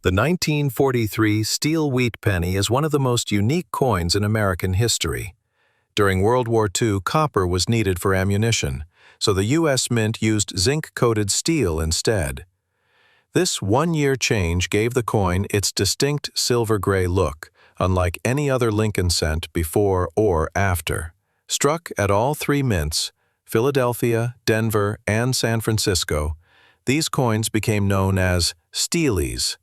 The 1943 steel wheat penny is one of the most unique coins in American history. During World War II, copper was needed for ammunition, so the U.S. Mint used zinc-coated steel instead. This one-year change gave the coin its distinct silver-gray look, unlike any other Lincoln cent before or after. Struck at all three mints, Philadelphia, Denver, and San Francisco, these coins became known as steelies.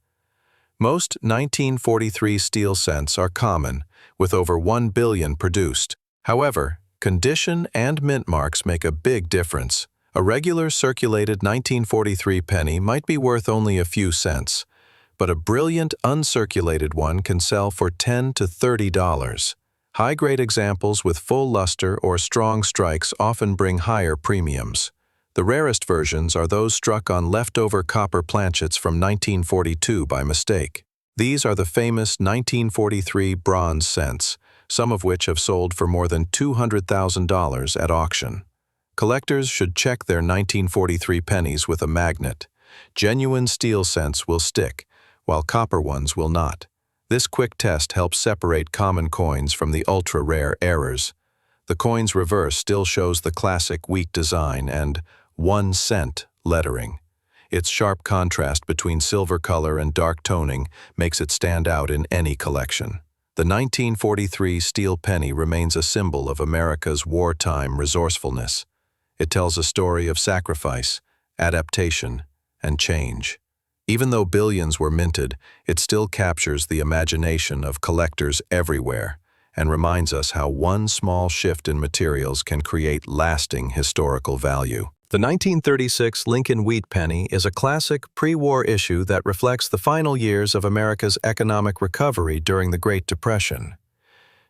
Most 1943 steel cents are common, with over 1 billion produced. However, condition and mint marks make a big difference. A regular circulated 1943 penny might be worth only a few cents, but a brilliant uncirculated one can sell for $10 to $30. High-grade examples with full luster or strong strikes often bring higher premiums. The rarest versions are those struck on leftover copper planchets from 1942 by mistake. These are the famous 1943 bronze cents, some of which have sold for more than $200,000 at auction. Collectors should check their 1943 pennies with a magnet. Genuine steel cents will stick, while copper ones will not. This quick test helps separate common coins from the ultra-rare errors. The coin's reverse still shows the classic weak design and 1 cent lettering. Its sharp contrast between silver color and dark toning makes it stand out in any collection. The 1943 steel penny remains a symbol of America's wartime resourcefulness. It tells a story of sacrifice, adaptation, and change. Even though billions were minted, it still captures the imagination of collectors everywhere and reminds us how one small shift in materials can create lasting historical value. The 1936 Lincoln Wheat Penny is a classic pre-war issue that reflects the final years of America's economic recovery during the Great Depression.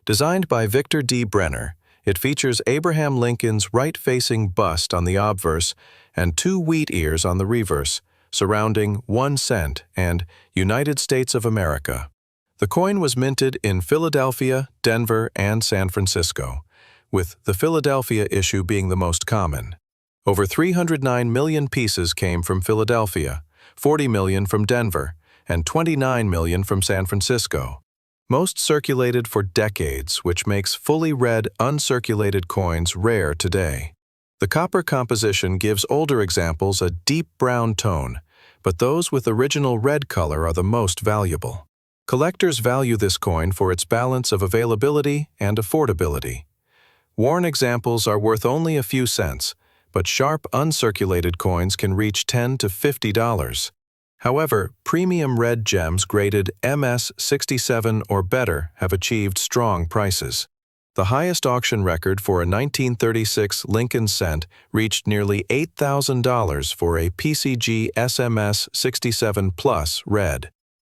Designed by Victor D. Brenner, it features Abraham Lincoln's right-facing bust on the obverse and 2 wheat ears on the reverse, surrounding 1 cent and United States of America. The coin was minted in Philadelphia, Denver, and San Francisco, with the Philadelphia issue being the most common. Over 309 million pieces came from Philadelphia, 40 million from Denver, and 29 million from San Francisco. Most circulated for decades, which makes fully red, uncirculated coins rare today. The copper composition gives older examples a deep brown tone, but those with original red color are the most valuable. Collectors value this coin for its balance of availability and affordability. Worn examples are worth only a few cents, but sharp, uncirculated coins can reach $10 to $50. However, premium red gems graded MS 67 or better have achieved strong prices. The highest auction record for a 1936 Lincoln cent reached nearly $8,000 for a PCG SMS 67 Plus red.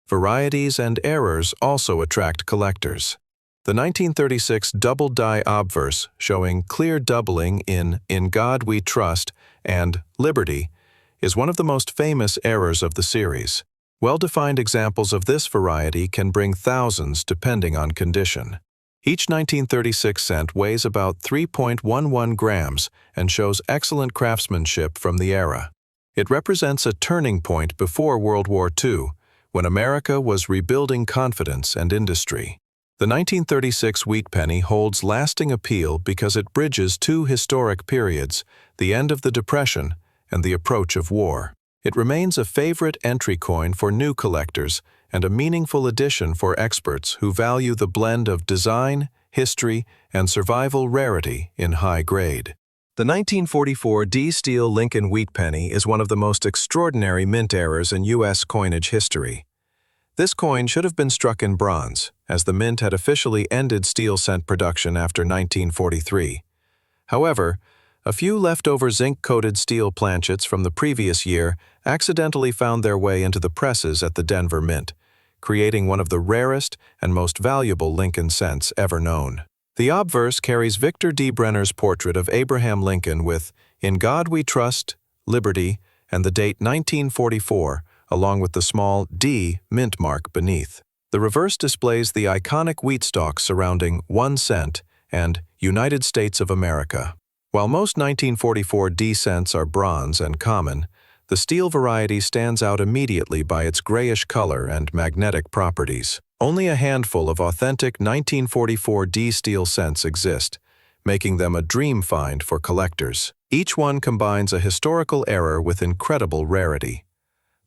Varieties and errors also attract collectors. The 1936 double-die obverse, showing clear doubling in God We Trust and Liberty, is one of the most famous errors of the series. Well-defined examples of this variety can bring thousands depending on condition. Each 1936 cent weighs about 3.11 grams and shows excellent craftsmanship from the era. It represents a turning point before World War II, when America was rebuilding confidence and industry. The 1936 wheat penny holds lasting appeal because it bridges 2 historic periods, the end of the Depression and the approach of war. It remains a favorite entry coin for new collectors and a meaningful addition for experts who value the blend of design, history, and survival rarity in high grade. The 1944 D-Steel Lincoln Wheat Penny is one of the most extraordinary mint errors in U.S. coinage history. This coin should have been struck in bronze, as the mint had officially ended steel cent production after 1943. However, a few leftover zinc-coated steel planchets from the previous year accidentally found their way into the presses at the Denver Mint, creating one of the rarest and most valuable Lincoln cents ever known. The obverse carries Victor D. Brenner's portrait of Abraham Lincoln with "In God We Trust," "Liberty," and the date 1944, along with the small D mint mark beneath. The reverse displays the iconic wheat stalk surrounding 1 cent and United States of America. While most 1944 D cents are bronze and common, The steel variety stands out immediately by its grayish color and magnetic properties. Only a handful of authentic 1944 D steel cents exist, making them a dream find for collectors. Each one combines a historical error with incredible rarity.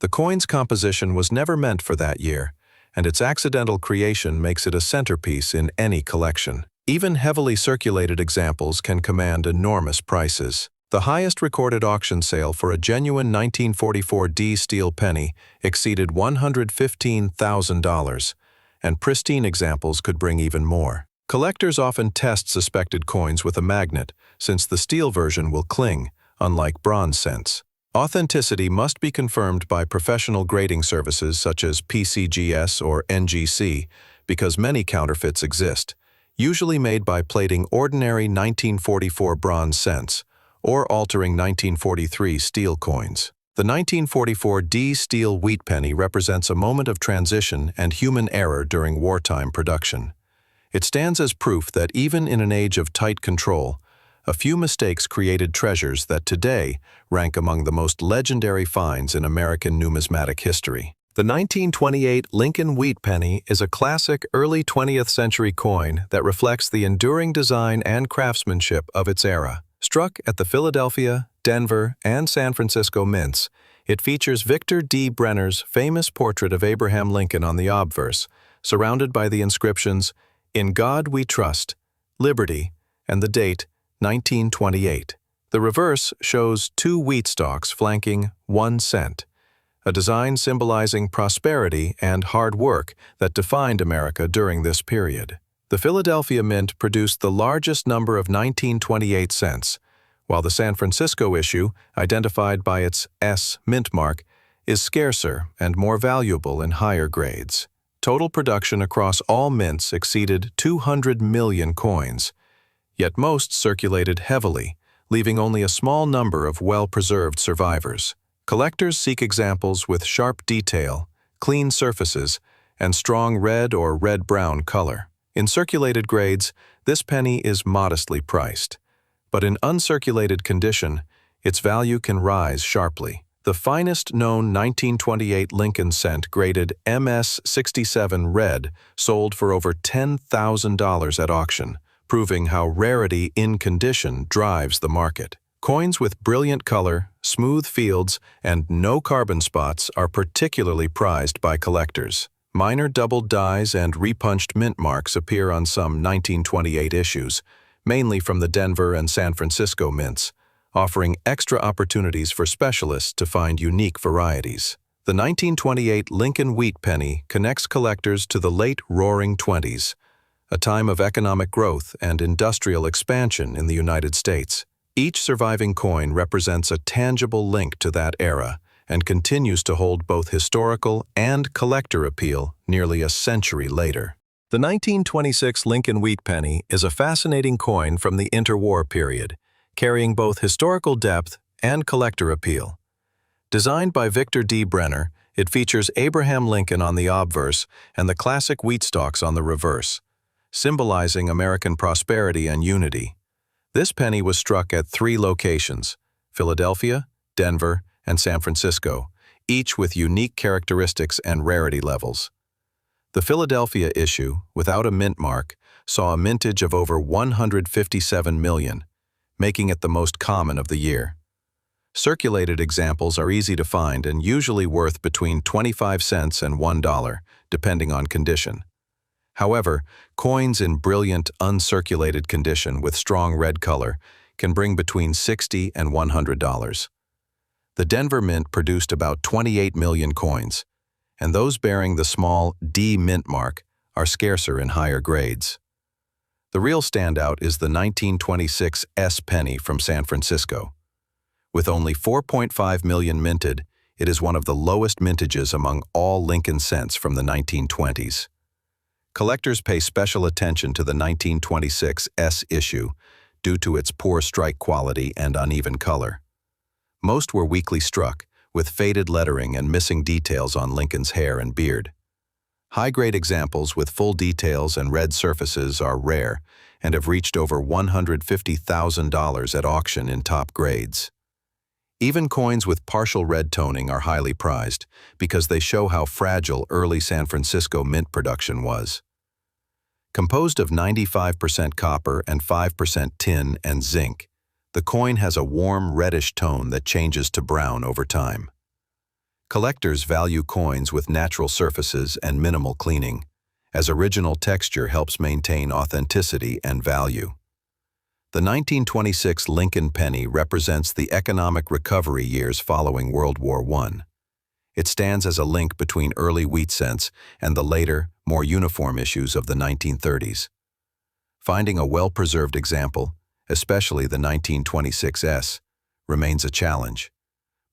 The coin's composition was never meant for that year, and its accidental creation makes it a centerpiece in any collection. Even heavily circulated examples can command enormous prices. The highest recorded auction sale for a genuine 1944 D steel penny exceeded $115,000, and pristine examples could bring even more. Collectors often test suspected coins with a magnet, since the steel version will cling, unlike bronze cents. Authenticity must be confirmed by professional grading services such as PCGS or NGC, because many counterfeits exist, usually made by plating ordinary 1944 bronze cents or altering 1943 steel coins. The 1944 D steel wheat penny represents a moment of transition and human error during wartime production. It stands as proof that even in an age of tight control, a few mistakes created treasures that today rank among the most legendary finds in American numismatic history. The 1928 Lincoln wheat penny is a classic early 20th century coin that reflects the enduring design and craftsmanship of its era. Struck at the Philadelphia, Denver, and San Francisco mints, it features Victor D. Brenner's famous portrait of Abraham Lincoln on the obverse, surrounded by the inscriptions, "In God We Trust," "Liberty," and the date, 1928. The reverse shows two wheat stalks flanking 1 cent, a design symbolizing prosperity and hard work that defined America during this period. The Philadelphia Mint produced the largest number of 1928 cents, while the San Francisco issue, identified by its S mint mark, is scarcer and more valuable in higher grades. Total production across all mints exceeded 200 million coins, yet most circulated heavily, leaving only a small number of well-preserved survivors. Collectors seek examples with sharp detail, clean surfaces, and strong red or red-brown color. In circulated grades, this penny is modestly priced, but in uncirculated condition, its value can rise sharply. The finest known 1928 Lincoln cent graded MS-67 red sold for over $10,000 at auction, proving how rarity in condition drives the market. Coins with brilliant color, smooth fields, and no carbon spots are particularly prized by collectors. Minor doubled dies and repunched mint marks appear on some 1928 issues, mainly from the Denver and San Francisco mints, offering extra opportunities for specialists to find unique varieties. The 1928 Lincoln wheat penny connects collectors to the late Roaring Twenties, a time of economic growth and industrial expansion in the United States. Each surviving coin represents a tangible link to that era and continues to hold both historical and collector appeal nearly a century later. The 1926 Lincoln wheat penny is a fascinating coin from the interwar period, carrying both historical depth and collector appeal. Designed by Victor D. Brenner, it features Abraham Lincoln on the obverse and the classic wheat stalks on the reverse, symbolizing American prosperity and unity. This penny was struck at 3 locations: Philadelphia, Denver, and San Francisco, each with unique characteristics and rarity levels. The Philadelphia issue, without a mint mark, saw a mintage of over 157 million, making it the most common of the year. Circulated examples are easy to find and usually worth between 25 cents and $1, depending on condition. However, coins in brilliant, uncirculated condition with strong red color can bring between $60 and $100. The Denver Mint produced about 28 million coins, and those bearing the small D mint mark are scarcer in higher grades. The real standout is the 1926 S penny from San Francisco. With only 4.5 million minted, it is one of the lowest mintages among all Lincoln cents from the 1920s. Collectors pay special attention to the 1926 S issue due to its poor strike quality and uneven color. Most were weakly struck, with faded lettering and missing details on Lincoln's hair and beard. High-grade examples with full details and red surfaces are rare and have reached over $150,000 at auction in top grades. Even coins with partial red toning are highly prized because they show how fragile early San Francisco mint production was. Composed of 95% copper and 5% tin and zinc, the coin has a warm reddish tone that changes to brown over time. Collectors value coins with natural surfaces and minimal cleaning, as original texture helps maintain authenticity and value. The 1926 Lincoln penny represents the economic recovery years following World War I. It stands as a link between early wheat cents and the later, more uniform issues of the 1930s. Finding a well-preserved example, especially the 1926 S, remains a challenge,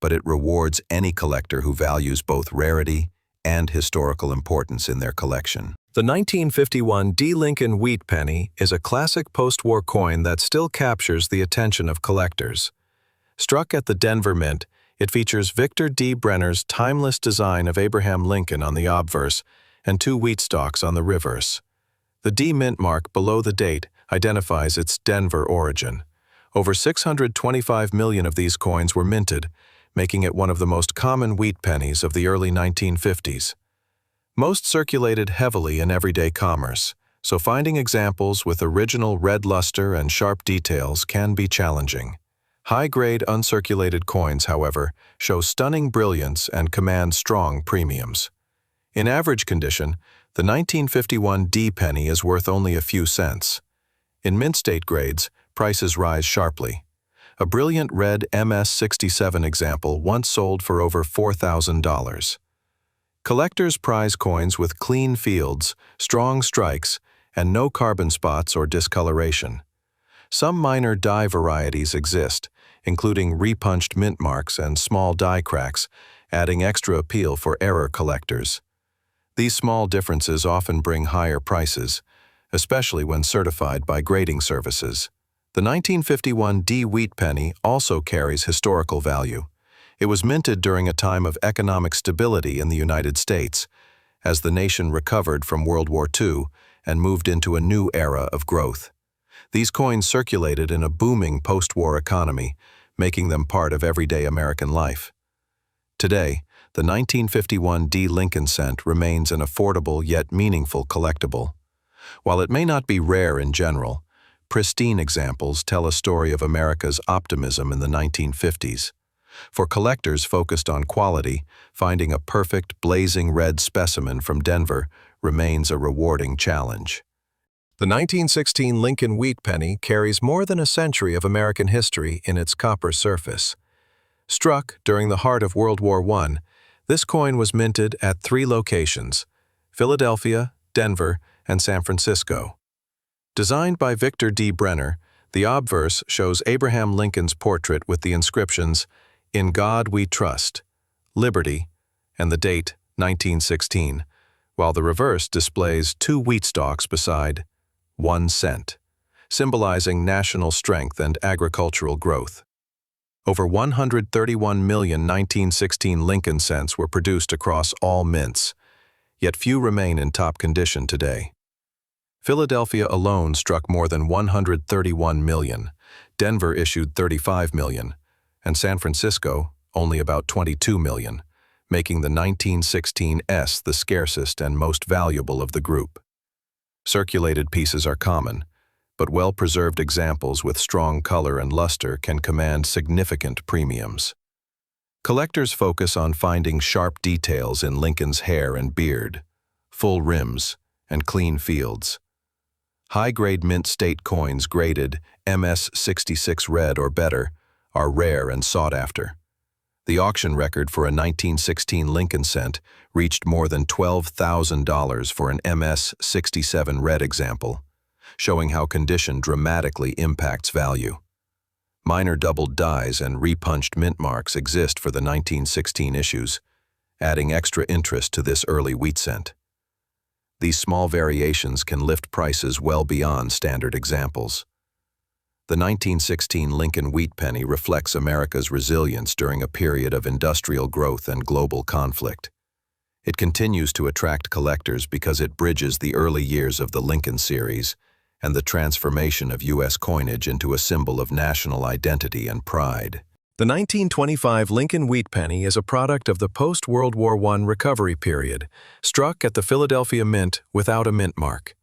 but it rewards any collector who values both rarity and historical importance in their collection. The 1951 D. Lincoln wheat penny is a classic post-war coin that still captures the attention of collectors. Struck at the Denver Mint, it features Victor D. Brenner's timeless design of Abraham Lincoln on the obverse and 2 wheat stalks on the reverse. The D mint mark below the date identifies its Denver origin. Over 625 million of these coins were minted, making it one of the most common wheat pennies of the early 1950s. Most circulated heavily in everyday commerce, so finding examples with original red luster and sharp details can be challenging. High-grade uncirculated coins, however, show stunning brilliance and command strong premiums. In average condition, the 1951 D penny is worth only a few cents. In mint-state grades, prices rise sharply. A brilliant red MS-67 example once sold for over $4,000. Collectors prize coins with clean fields, strong strikes, and no carbon spots or discoloration. Some minor die varieties exist, including repunched mint marks and small die cracks, adding extra appeal for error collectors. These small differences often bring higher prices, especially when certified by grading services. The 1951 D wheat penny also carries historical value. It was minted during a time of economic stability in the United States, as the nation recovered from World War II and moved into a new era of growth. These coins circulated in a booming post-war economy, making them part of everyday American life. Today, the 1951 D Lincoln cent remains an affordable yet meaningful collectible. While it may not be rare in general, pristine examples tell a story of America's optimism in the 1950s. For collectors focused on quality, finding a perfect, blazing red specimen from Denver remains a rewarding challenge. The 1916 Lincoln wheat penny carries more than a century of American history in its copper surface. Struck during the heart of World War I, this coin was minted at 3 locations: Philadelphia, Denver, and San Francisco. Designed by Victor D. Brenner, the obverse shows Abraham Lincoln's portrait with the inscriptions, "In God We Trust," "Liberty," and the date, 1916, while the reverse displays 2 wheat stalks beside 1 cent, symbolizing national strength and agricultural growth. Over 131 million 1916 Lincoln cents were produced across all mints, yet few remain in top condition today. Philadelphia alone struck more than 131 million, Denver issued 35 million, and San Francisco only about 22 million, making the 1916 S the scarcest and most valuable of the group. Circulated pieces are common, but well-preserved examples with strong color and luster can command significant premiums. Collectors focus on finding sharp details in Lincoln's hair and beard, full rims, and clean fields. High-grade mint state coins graded MS-66 red or better are rare and sought after. The auction record for a 1916 Lincoln cent reached more than $12,000 for an MS-67 red example, showing how condition dramatically impacts value. Minor doubled dies and repunched mint marks exist for the 1916 issues, adding extra interest to this early wheat cent. These small variations can lift prices well beyond standard examples. The 1916 Lincoln wheat penny reflects America's resilience during a period of industrial growth and global conflict. It continues to attract collectors because it bridges the early years of the Lincoln series and the transformation of U.S. coinage into a symbol of national identity and pride. The 1925 Lincoln Wheat Penny is a product of the post-World War I recovery period, struck at the Philadelphia Mint without a mint mark.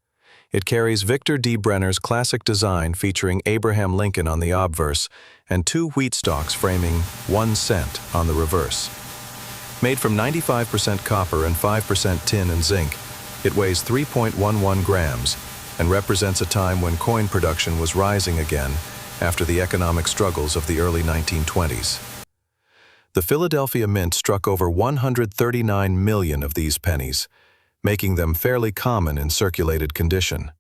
It carries Victor D. Brenner's classic design featuring Abraham Lincoln on the obverse and 2 wheat stalks framing 1 cent on the reverse. Made from 95% copper and 5% tin and zinc, it weighs 3.11 grams and represents a time when coin production was rising again after the economic struggles of the early 1920s. The Philadelphia Mint struck over 139 million of these pennies, making them fairly common in circulated condition.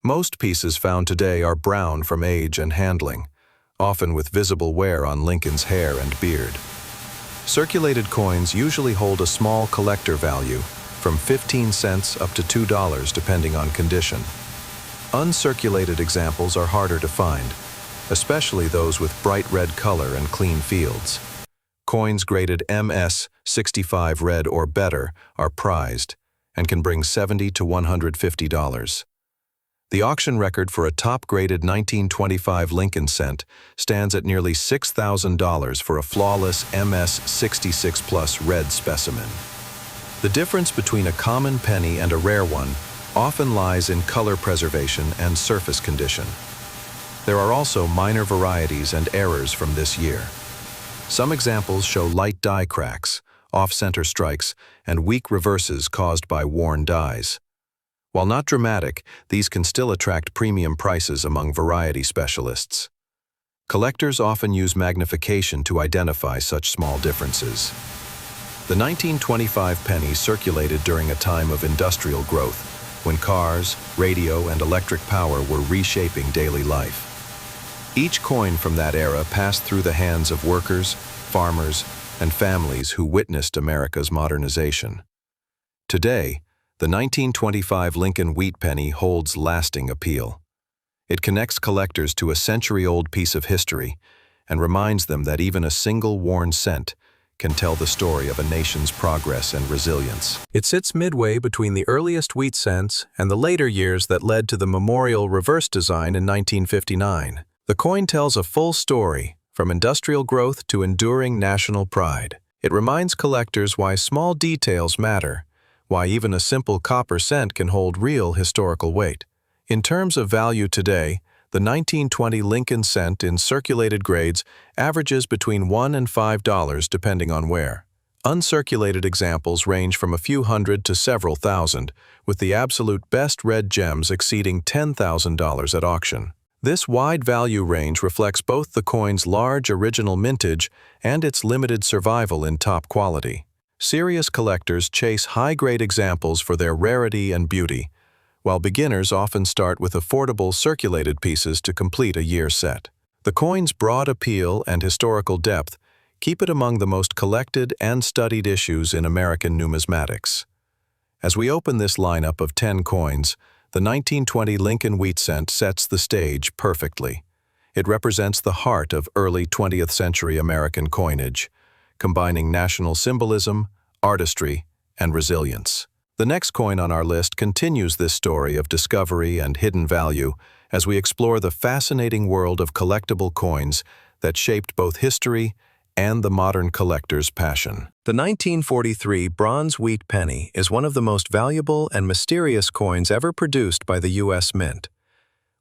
Most pieces found today are brown from age and handling, often with visible wear on Lincoln's hair and beard. Circulated coins usually hold a small collector value, from 15 cents up to $2 depending on condition. Uncirculated examples are harder to find, especially those with bright red color and clean fields. Coins graded MS 65 red or better are prized and can bring $70 to $150. The auction record for a top-graded 1925 Lincoln cent stands at nearly $6,000 for a flawless MS 66 plus red specimen. The difference between a common penny and a rare one often lies in color preservation and surface condition. There are also minor varieties and errors from this year. Some examples show light die cracks, off-center strikes, and weak reverses caused by worn dies. While not dramatic, these can still attract premium prices among variety specialists. Collectors often use magnification to identify such small differences. The 1925 penny circulated during a time of industrial growth, when cars, radio, and electric power were reshaping daily life. Each coin from that era passed through the hands of workers, farmers, and families who witnessed America's modernization. Today, the 1925 Lincoln Wheat Penny holds lasting appeal. It connects collectors to a century-old piece of history and reminds them that even a single worn cent can tell the story of a nation's progress and resilience. It sits midway between the earliest wheat cents and the later years that led to the memorial reverse design in 1959. The coin tells a full story, from industrial growth to enduring national pride. It reminds collectors why small details matter, why even a simple copper cent can hold real historical weight. In terms of value today, the 1920 Lincoln cent in circulated grades averages between $1 and $5 depending on where. Uncirculated examples range from a few hundred to several thousand, with the absolute best red gems exceeding $10,000 at auction. This wide value range reflects both the coin's large original mintage and its limited survival in top quality. Serious collectors chase high-grade examples for their rarity and beauty, while beginners often start with affordable circulated pieces to complete a year set. The coin's broad appeal and historical depth keep it among the most collected and studied issues in American numismatics. As we open this lineup of 10 coins, the 1920 Lincoln Wheat Cent sets the stage perfectly. It represents the heart of early 20th century American coinage, combining national symbolism, artistry, and resilience. The next coin on our list continues this story of discovery and hidden value as we explore the fascinating world of collectible coins that shaped both history and the modern collector's passion. The 1943 bronze wheat penny is one of the most valuable and mysterious coins ever produced by the U.S. Mint.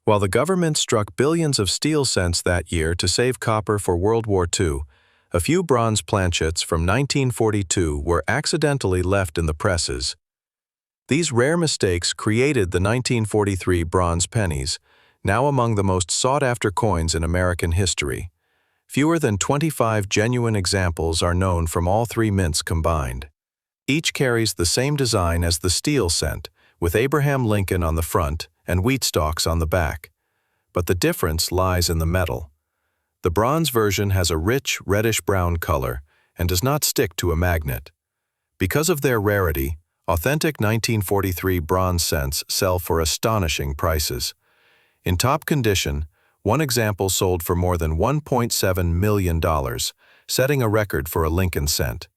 While the government struck billions of steel cents that year to save copper for World War II, a few bronze planchets from 1942 were accidentally left in the presses. These rare mistakes created the 1943 bronze pennies, now among the most sought-after coins in American history. Fewer than 25 genuine examples are known from all 3 mints combined. Each carries the same design as the steel cent, with Abraham Lincoln on the front and wheat stalks on the back. But the difference lies in the metal. The bronze version has a rich reddish-brown color and does not stick to a magnet. Because of their rarity, authentic 1943 bronze cents sell for astonishing prices. In top condition, one example sold for more than $1.7 million, setting a record for a Lincoln cent.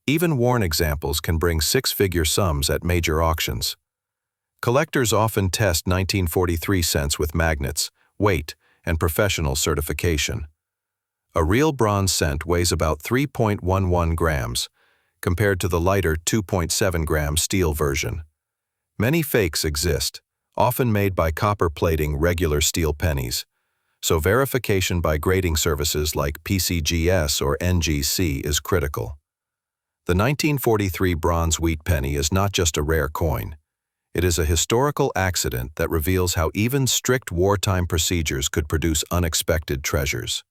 Even worn examples can bring 6-figure sums at major auctions. Collectors often test 1943 cents with magnets, weight, and professional certification. A real bronze cent weighs about 3.11 grams, compared to the lighter 2.7 gram steel version. Many fakes exist, often made by copper plating regular steel pennies, so verification by grading services like PCGS or NGC is critical. The 1943 bronze wheat penny is not just a rare coin. It is a historical accident that reveals how even strict wartime procedures could produce unexpected treasures.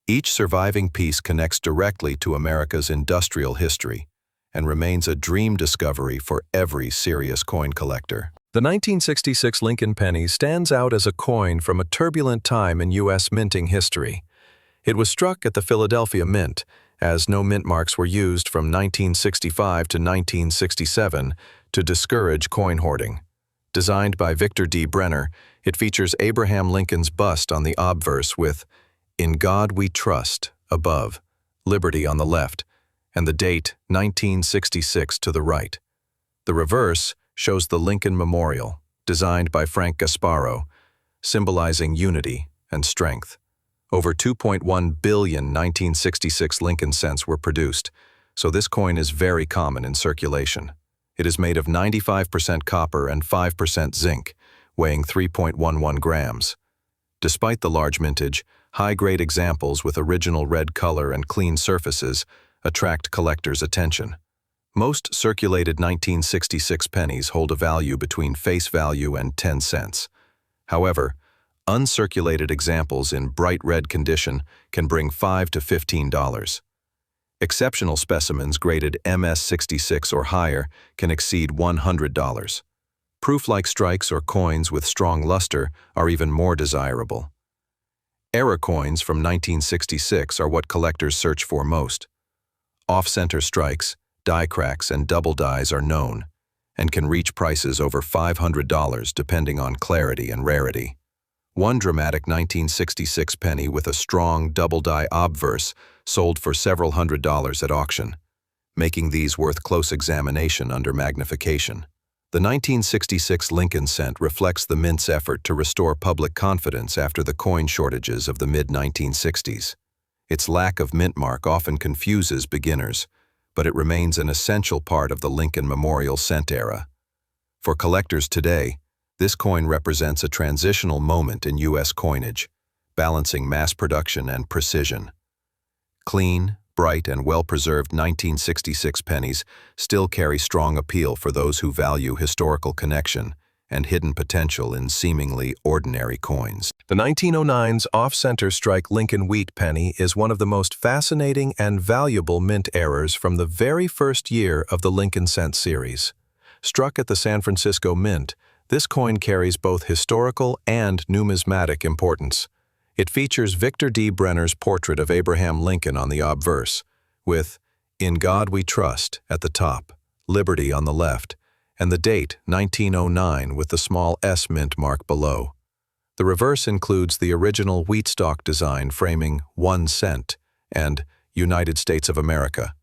Each surviving piece connects directly to America's industrial history and remains a dream discovery for every serious coin collector. The 1966 Lincoln penny stands out as a coin from a turbulent time in U.S. minting history. It was struck at the Philadelphia Mint, as no mint marks were used from 1965 to 1967 to discourage coin hoarding. Designed by Victor D. Brenner, it features Abraham Lincoln's bust on the obverse with "In God We Trust" above, "Liberty" on the left, and the date 1966 to the right. The reverse shows the Lincoln Memorial, designed by Frank Gasparo, symbolizing unity and strength. Over 2.1 billion 1966 Lincoln cents were produced, so this coin is very common in circulation. It is made of 95% copper and 5% zinc, weighing 3.11 grams. Despite the large mintage, high-grade examples with original red color and clean surfaces attract collectors' attention. Most circulated 1966 pennies hold a value between face value and 10 cents. However, uncirculated examples in bright red condition can bring $5 to $15. Exceptional specimens graded MS66 or higher can exceed $100. Proof-like strikes or coins with strong luster are even more desirable. Era coins from 1966 are what collectors search for most. Off-center strikes, die cracks, and double dies are known, and can reach prices over $500 depending on clarity and rarity. One dramatic 1966 penny with a strong double-die obverse sold for several $100s at auction, making these worth close examination under magnification. The 1966 Lincoln cent reflects the mint's effort to restore public confidence after the coin shortages of the mid-1960s. Its lack of mint mark often confuses beginners, but it remains an essential part of the Lincoln Memorial cent era. For collectors today, this coin represents a transitional moment in U.S. coinage, balancing mass production and precision. Clean, bright, and well-preserved 1966 pennies still carry strong appeal for those who value historical connection and hidden potential in seemingly ordinary coins. The 1909's off-center strike Lincoln wheat penny is one of the most fascinating and valuable mint errors from the very first year of the Lincoln cent series. Struck at the San Francisco Mint, this coin carries both historical and numismatic importance. It features Victor D. Brenner's portrait of Abraham Lincoln on the obverse, with "In God We Trust" at the top, "Liberty" on the left, and the date 1909 with the small S mint mark below. The reverse includes the original wheat stalk design framing 1 cent and United States of America,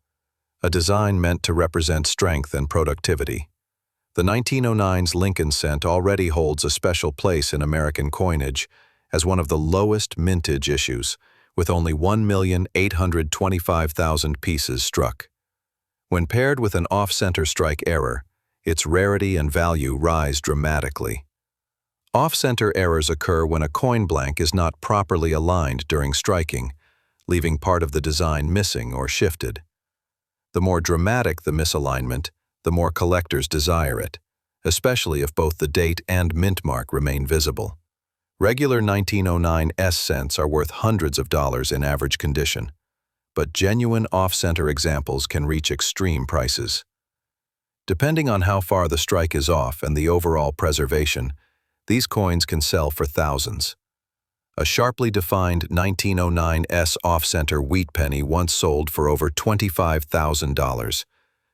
a design meant to represent strength and productivity. The 1909's Lincoln cent already holds a special place in American coinage as one of the lowest mintage issues, with only 1,825,000 pieces struck. When paired with an off-center strike error, its rarity and value rise dramatically. Off-center errors occur when a coin blank is not properly aligned during striking, leaving part of the design missing or shifted. The more dramatic the misalignment, the more collectors desire it, especially if both the date and mint mark remain visible. Regular 1909 S cents are worth hundreds of dollars in average condition, but genuine off-center examples can reach extreme prices. Depending on how far the strike is off and the overall preservation, these coins can sell for thousands. A sharply defined 1909 S off-center wheat penny once sold for over $25,000,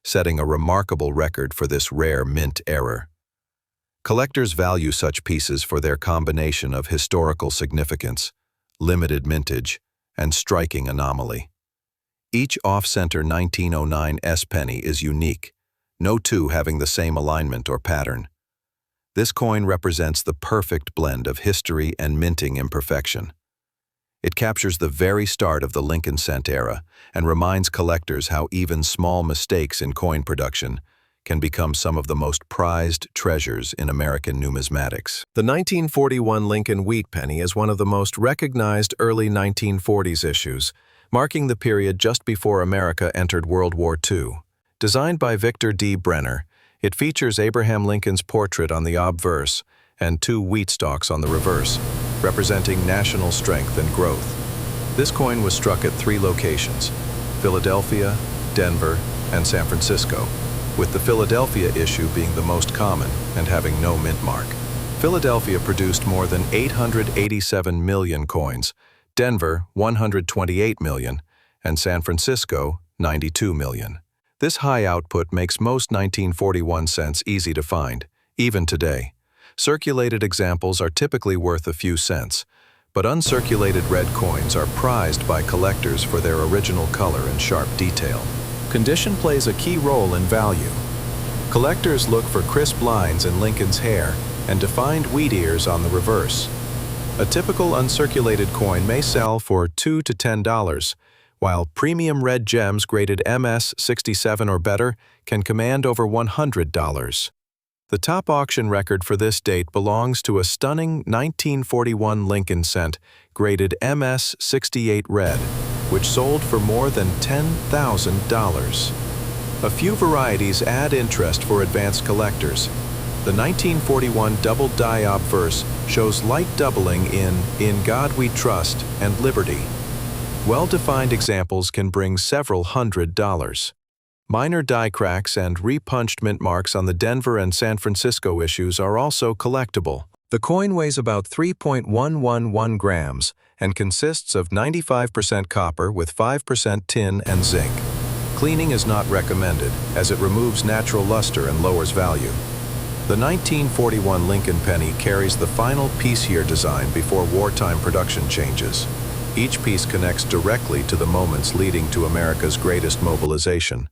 setting a remarkable record for this rare mint error. Collectors value such pieces for their combination of historical significance, limited mintage, and striking anomaly. Each off-center 1909 S penny is unique, no two having the same alignment or pattern. This coin represents the perfect blend of history and minting imperfection. It captures the very start of the Lincoln cent era and reminds collectors how even small mistakes in coin production can become some of the most prized treasures in American numismatics. The 1941 Lincoln wheat penny is one of the most recognized early 1940s issues, marking the period just before America entered World War II. Designed by Victor D. Brenner, it features Abraham Lincoln's portrait on the obverse and two wheat stalks on the reverse, representing national strength and growth. This coin was struck at 3 locations: Philadelphia, Denver, and San Francisco, with the Philadelphia issue being the most common and having no mint mark. Philadelphia produced more than 887 million coins, Denver 128 million, and San Francisco 92 million. This high output makes most 1941 cents easy to find, even today. Circulated examples are typically worth a few cents, but uncirculated red coins are prized by collectors for their original color and sharp detail. Condition plays a key role in value. Collectors look for crisp lines in Lincoln's hair and defined wheat ears on the reverse. A typical uncirculated coin may sell for $2 to $10, while premium red gems graded MS 67 or better can command over $100. The top auction record for this date belongs to a stunning 1941 Lincoln cent graded MS 68 red, which sold for more than $10,000. A few varieties add interest for advanced collectors. The 1941 double die obverse shows light doubling in God We Trust and Liberty. Well-defined examples can bring several $100s. Minor die cracks and repunched mint marks on the Denver and San Francisco issues are also collectible. The coin weighs about 3.111 grams and consists of 95% copper with 5% tin and zinc. Cleaning is not recommended, as it removes natural luster and lowers value. The 1941 Lincoln penny carries the final piece here design before wartime production changes. Each piece connects directly to the moments leading to America's greatest mobilization.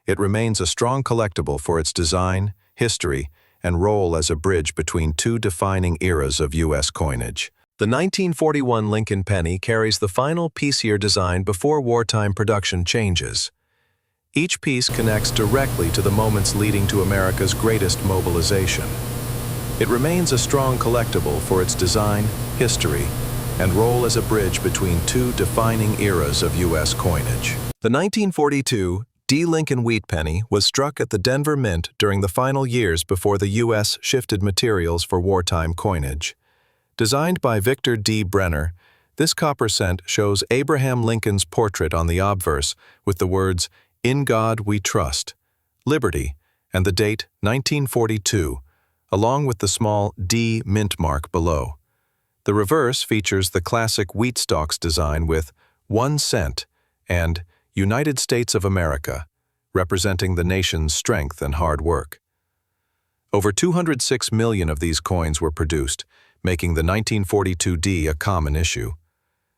It remains a strong collectible for its design, history, and role as a bridge between 2 defining eras of U.S. coinage. The 1941 Lincoln penny carries the final piece here design before wartime production changes. Each piece connects directly to the moments leading to America's greatest mobilization. It remains a strong collectible for its design, history, and role as a bridge between 2 defining eras of U.S. coinage. The 1942 D. Lincoln wheat penny was struck at the Denver Mint during the final years before the U.S. shifted materials for wartime coinage. Designed by Victor D. Brenner, this copper cent shows Abraham Lincoln's portrait on the obverse with the words, "In God We Trust," Liberty, and the date 1942, along with the small D mint mark below. The reverse features the classic wheat stalks design with 1 cent and United States of America, representing the nation's strength and hard work. Over 206 million of these coins were produced, making the 1942 D a common issue.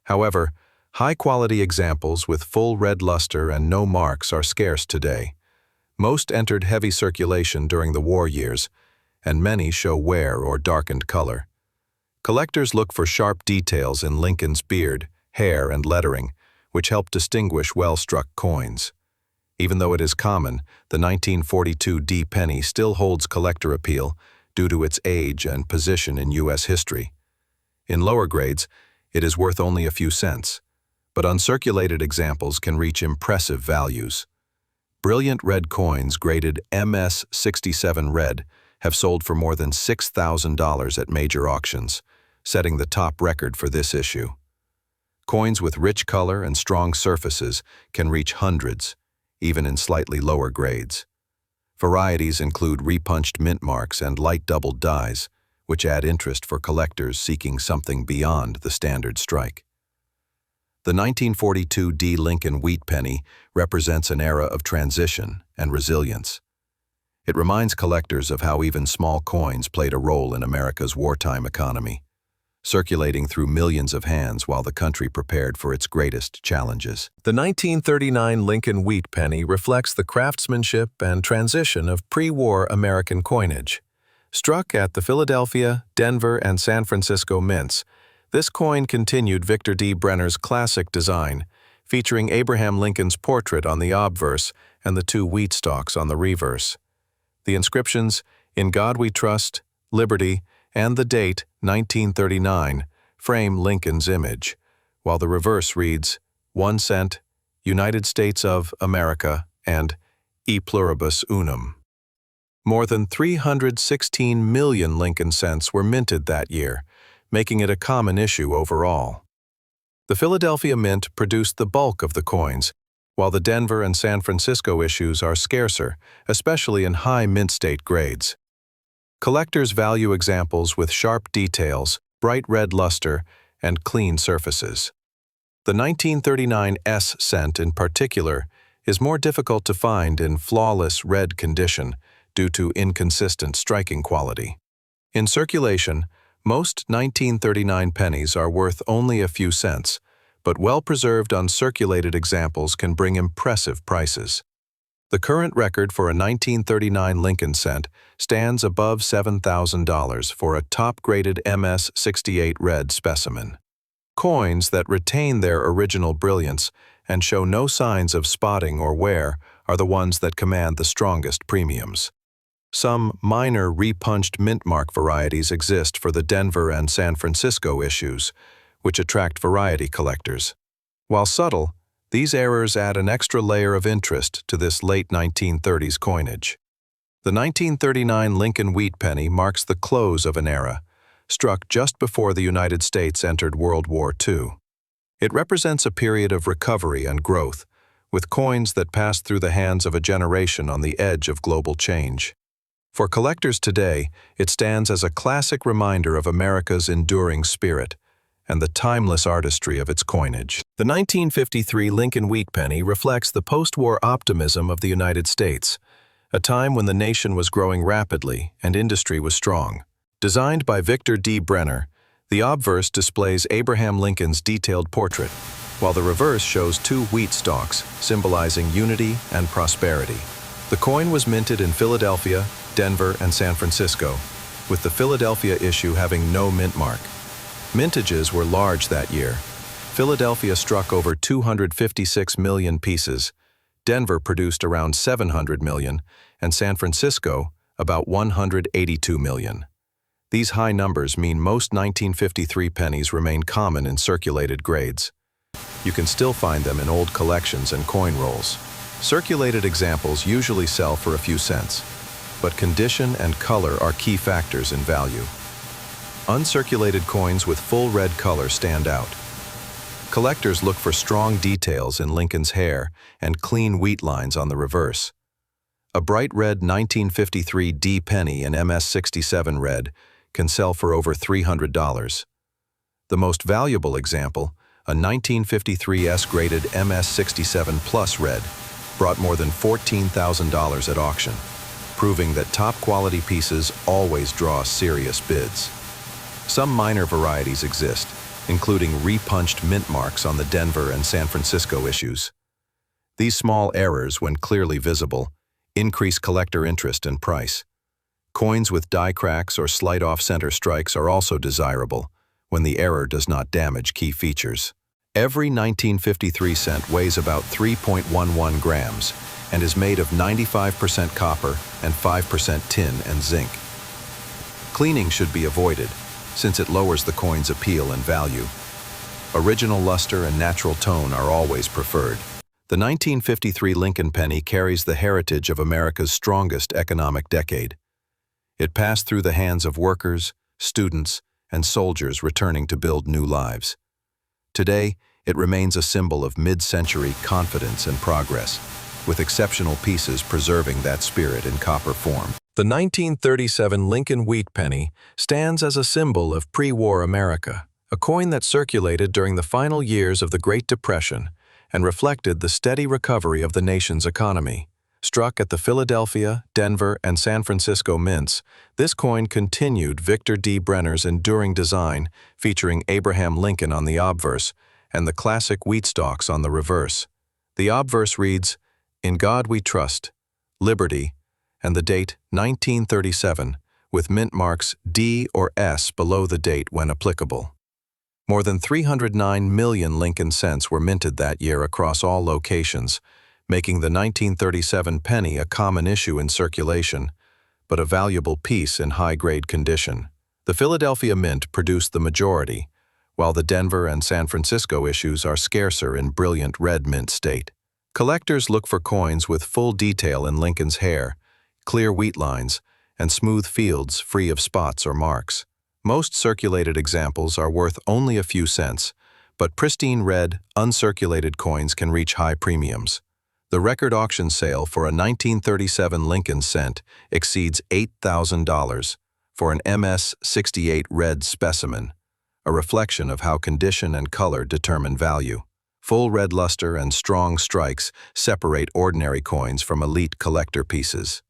However, high-quality examples with full red luster and no marks are scarce today. Most entered heavy circulation during the war years, and many show wear or darkened color. Collectors look for sharp details in Lincoln's beard, hair, and lettering, which help distinguish well-struck coins. Even though it is common, the 1942 D penny still holds collector appeal due to its age and position in U.S. history. In lower grades, it is worth only a few cents, but uncirculated examples can reach impressive values. Brilliant red coins graded MS 67 red have sold for more than $6,000 at major auctions, setting the top record for this issue. Coins with rich color and strong surfaces can reach hundreds, even in slightly lower grades. Varieties include repunched mint marks and light doubled dies, which add interest for collectors seeking something beyond the standard strike. The 1942 D. Lincoln wheat penny represents an era of transition and resilience. It reminds collectors of how even small coins played a role in America's wartime economy, circulating through millions of hands while the country prepared for its greatest challenges. The 1939 Lincoln wheat penny reflects the craftsmanship and transition of pre-war American coinage. Struck at the Philadelphia, Denver, and San Francisco mints, This coin continued Victor D. Brenner's classic design, featuring Abraham Lincoln's portrait on the obverse and the two wheat stalks on the reverse. The inscriptions, "In God We Trust," "Liberty," and the date, 1939, frame Lincoln's image, while the reverse reads, "1 cent, United States of America," and "E pluribus unum." More than 316 million Lincoln cents were minted that year, making it a common issue overall. The Philadelphia Mint produced the bulk of the coins, while the Denver and San Francisco issues are scarcer, especially in high mint state grades. Collectors value examples with sharp details, bright red luster, and clean surfaces. The 1939 S cent in particular is more difficult to find in flawless red condition due to inconsistent striking quality. In circulation, most 1939 pennies are worth only a few cents, but well-preserved uncirculated examples can bring impressive prices. The current record for a 1939 Lincoln cent stands above $7,000 for a top-graded MS-68 red specimen. Coins that retain their original brilliance and show no signs of spotting or wear are the ones that command the strongest premiums. Some minor repunched mint mark varieties exist for the Denver and San Francisco issues, which attract variety collectors. While subtle, these errors add an extra layer of interest to this late 1930s coinage. The 1939 Lincoln wheat penny marks the close of an era, struck just before the United States entered World War II. It represents a period of recovery and growth, with coins that passed through the hands of a generation on the edge of global change. For collectors today, it stands as a classic reminder of America's enduring spirit and the timeless artistry of its coinage. The 1953 Lincoln wheat penny reflects the post-war optimism of the United States, a time when the nation was growing rapidly and industry was strong. Designed by Victor D. Brenner, the obverse displays Abraham Lincoln's detailed portrait, while the reverse shows two wheat stalks, symbolizing unity and prosperity. The coin was minted in Philadelphia, Denver, and San Francisco, with the Philadelphia issue having no mint mark. Mintages were large that year. Philadelphia struck over 256 million pieces, Denver produced around 700 million, and San Francisco about 182 million. These high numbers mean most 1953 pennies remain common in circulated grades. You can still find them in old collections and coin rolls. Circulated examples usually sell for a few cents, but condition and color are key factors in value. Uncirculated coins with full red color stand out. Collectors look for strong details in Lincoln's hair and clean wheat lines on the reverse. A bright red 1953 D penny in MS-67 red can sell for over $300. The most valuable example, a 1953 S-graded MS-67 Plus red, brought more than $14,000 at auction, proving that top-quality pieces always draw serious bids. Some minor varieties exist, including repunched mint marks on the Denver and San Francisco issues. These small errors, when clearly visible, increase collector interest and price. Coins with die cracks or slight off-center strikes are also desirable when the error does not damage key features. Every 1953 cent weighs about 3.11 grams and is made of 95% copper and 5% tin and zinc. Cleaning should be avoided, since it lowers the coin's appeal and value. Original luster and natural tone are always preferred. The 1953 Lincoln penny carries the heritage of America's strongest economic decade. It passed through the hands of workers, students, and soldiers returning to build new lives. Today, it remains a symbol of mid-century confidence and progress, with exceptional pieces preserving that spirit in copper form. The 1937 Lincoln wheat penny stands as a symbol of pre-war America, a coin that circulated during the final years of the Great Depression and reflected the steady recovery of the nation's economy. Struck at the Philadelphia, Denver, and San Francisco mints, this coin continued Victor D. Brenner's enduring design, featuring Abraham Lincoln on the obverse and the classic wheat stalks on the reverse. The obverse reads, "In God We Trust, Liberty," and the date 1937, with mint marks D or S below the date when applicable. More than 309 million Lincoln cents were minted that year across all locations, making the 1937 penny a common issue in circulation, but a valuable piece in high-grade condition. The Philadelphia Mint produced the majority, while the Denver and San Francisco issues are scarcer in brilliant red mint state. Collectors look for coins with full detail in Lincoln's hair, clear wheat lines, and smooth fields free of spots or marks. Most circulated examples are worth only a few cents, but pristine red, uncirculated coins can reach high premiums. The record auction sale for a 1937 Lincoln cent exceeds $8,000 for an MS-68 red specimen, a reflection of how condition and color determine value. Full red luster and strong strikes separate ordinary coins from elite collector pieces.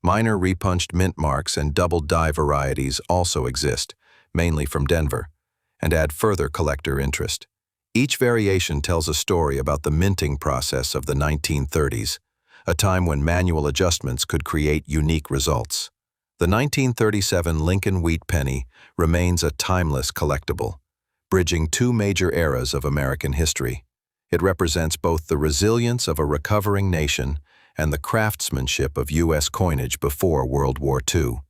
Minor repunched mint marks and double die varieties also exist, mainly from Denver, and add further collector interest. Each variation tells a story about the minting process of the 1930s, a time when manual adjustments could create unique results. The 1937 Lincoln wheat penny remains a timeless collectible, bridging two major eras of American history. It represents both the resilience of a recovering nation and the craftsmanship of U.S. coinage before World War II,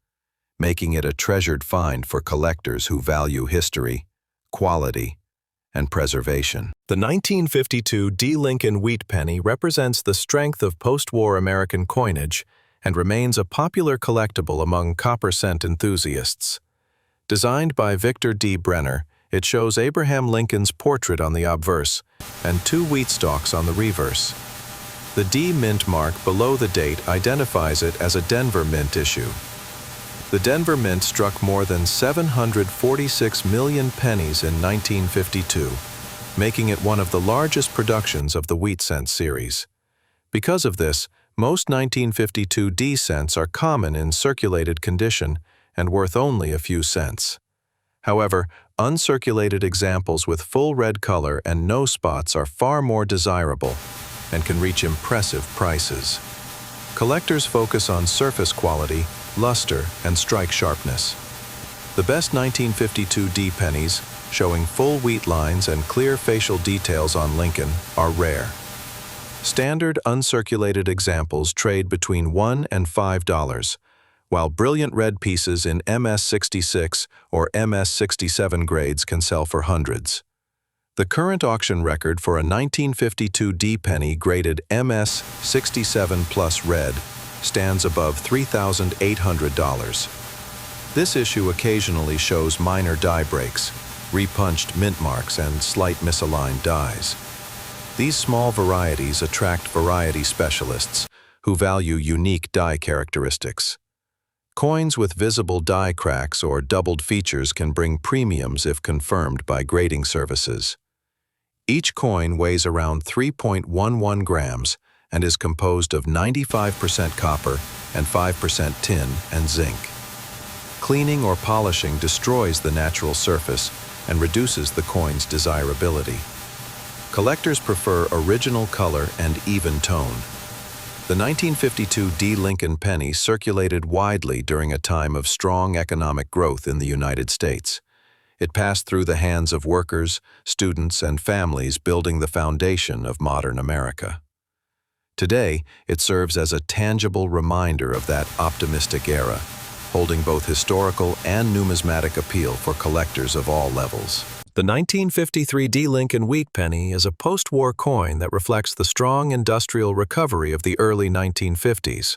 making it a treasured find for collectors who value history, quality, and preservation. The 1952 D. Lincoln wheat penny represents the strength of post-war American coinage and remains a popular collectible among copper cent enthusiasts. Designed by Victor D. Brenner, it shows Abraham Lincoln's portrait on the obverse and two wheat stalks on the reverse. The D mint mark below the date identifies it as a Denver Mint issue. The Denver Mint struck more than 746 million pennies in 1952, making it one of the largest productions of the wheat cent series. Because of this, most 1952 D cents are common in circulated condition and worth only a few cents. However, uncirculated examples with full red color and no spots are far more desirable and can reach impressive prices. Collectors focus on surface quality, luster, and strike sharpness. The best 1952 D pennies, showing full wheat lines and clear facial details on Lincoln, are rare. Standard uncirculated examples trade between $1 and $5, while brilliant red pieces in MS-66 or MS-67 grades can sell for hundreds. The current auction record for a 1952 D penny graded MS-67 plus red stands above $3,800. This issue occasionally shows minor die breaks, repunched mint marks, and slight misaligned dies. These small varieties attract variety specialists who value unique die characteristics. Coins with visible die cracks or doubled features can bring premiums if confirmed by grading services. Each coin weighs around 3.11 grams and is composed of 95% copper and 5% tin and zinc. Cleaning or polishing destroys the natural surface and reduces the coin's desirability. Collectors prefer original color and even tone. The 1952 D. Lincoln penny circulated widely during a time of strong economic growth in the United States. It passed through the hands of workers, students, and families building the foundation of modern America. Today, it serves as a tangible reminder of that optimistic era, holding both historical and numismatic appeal for collectors of all levels. The 1953 D. Lincoln wheat penny is a post-war coin that reflects the strong industrial recovery of the early 1950s.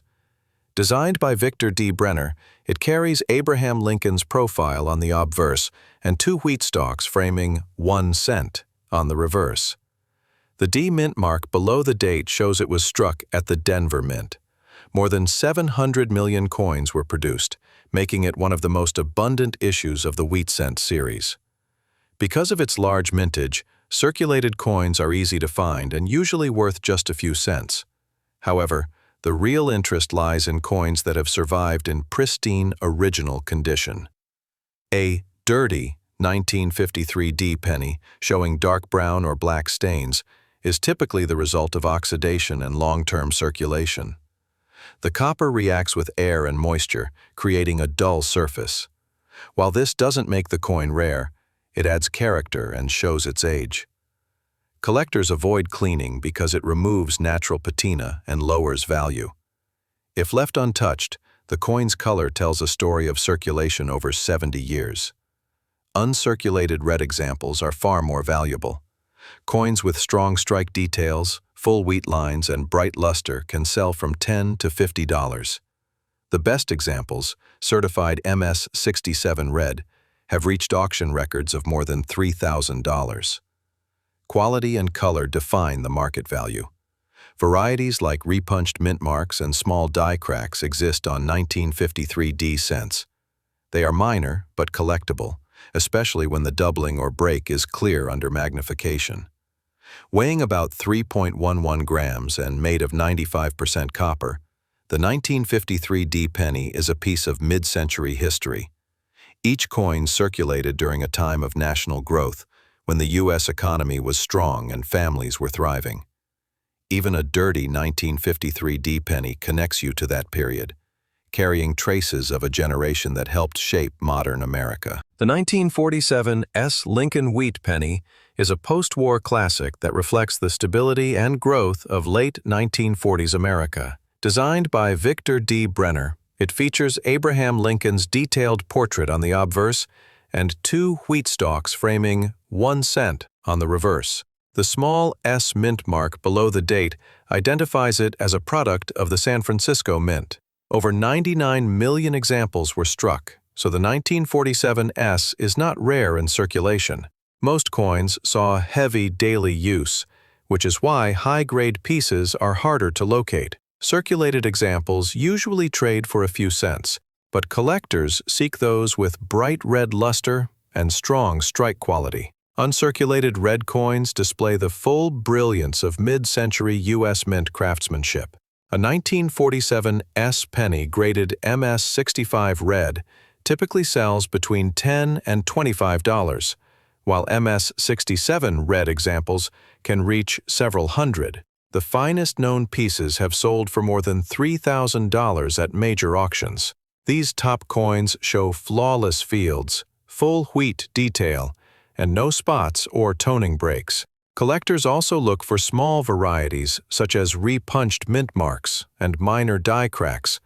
Designed by Victor D. Brenner, it carries Abraham Lincoln's profile on the obverse and two wheat stalks framing 1 cent on the reverse. The D mint mark below the date shows it was struck at the Denver Mint. More than 700 million coins were produced, making it one of the most abundant issues of the wheat cent series. Because of its large mintage, circulated coins are easy to find and usually worth just a few cents. However, the real interest lies in coins that have survived in pristine, original condition. A dirty 1953 D penny, showing dark brown or black stains, is typically the result of oxidation and long-term circulation. The copper reacts with air and moisture, creating a dull surface. While this doesn't make the coin rare, It adds character and shows its age. Collectors avoid cleaning because it removes natural patina and lowers value. If left untouched, the coin's color tells a story of circulation over 70 years. Uncirculated red examples are far more valuable. Coins with strong strike details, full wheat lines, and bright luster can sell from $10 to $50. The best examples, certified MS-67 red, have reached auction records of more than $3,000. Quality and color define the market value. Varieties like repunched mint marks and small die cracks exist on 1953 D cents. They are minor but collectible, especially when the doubling or break is clear under magnification. Weighing about 3.11 grams and made of 95% copper, the 1953 D penny is a piece of mid-century history. Each coin circulated during a time of national growth, when the U.S. economy was strong and families were thriving. Even a dirty 1953 D penny connects you to that period, carrying traces of a generation that helped shape modern America. The 1947 S. Lincoln Wheat penny is a post-war classic that reflects the stability and growth of late 1940s America. Designed by Victor D. Brenner, it features Abraham Lincoln's detailed portrait on the obverse and 2 wheat stalks framing 1 cent on the reverse. The small S mint mark below the date identifies it as a product of the San Francisco Mint. Over 99 million examples were struck, so the 1947 S is not rare in circulation. Most coins saw heavy daily use, which is why high-grade pieces are harder to locate. Circulated examples usually trade for a few cents, but collectors seek those with bright red luster and strong strike quality. Uncirculated red coins display the full brilliance of mid-century U.S. Mint craftsmanship. A 1947 S penny graded MS-65 red typically sells between $10 and $25, while MS-67 red examples can reach several hundred. The finest known pieces have sold for more than $3,000 at major auctions. These top coins show flawless fields, full wheat detail, and no spots or toning breaks. Collectors also look for small varieties such as repunched mint marks and minor die cracks,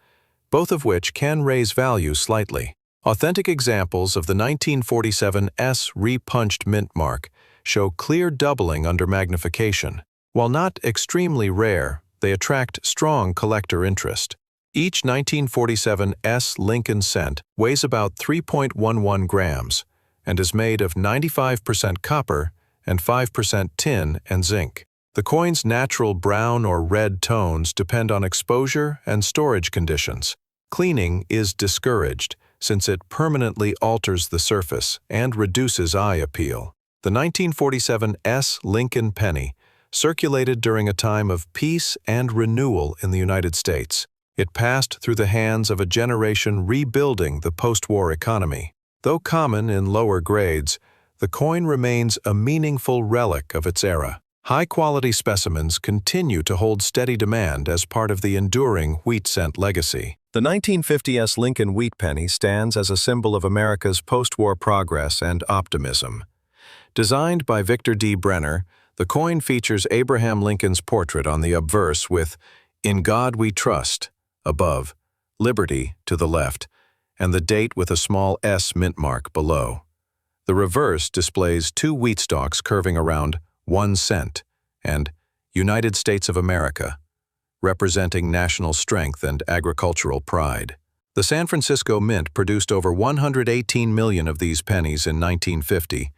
both of which can raise value slightly. Authentic examples of the 1947 S repunched mint mark show clear doubling under magnification. While not extremely rare, they attract strong collector interest. Each 1947 S Lincoln cent weighs about 3.11 grams and is made of 95% copper and 5% tin and zinc. The coin's natural brown or red tones depend on exposure and storage conditions. Cleaning is discouraged since it permanently alters the surface and reduces eye appeal. The 1947 S Lincoln penny circulated during a time of peace and renewal in the United States. It passed through the hands of a generation rebuilding the post-war economy. Though common in lower grades, the coin remains a meaningful relic of its era. High-quality specimens continue to hold steady demand as part of the enduring wheat cent legacy. The 1950 S Lincoln Wheat penny stands as a symbol of America's post-war progress and optimism. Designed by Victor D. Brenner, the coin features Abraham Lincoln's portrait on the obverse with "In God We Trust" above, "Liberty" to the left, and the date with a small S mint mark below. The reverse displays 2 wheat stalks curving around 1 cent and "United States of America," representing national strength and agricultural pride. The San Francisco Mint produced over 118 million of these pennies in 1950,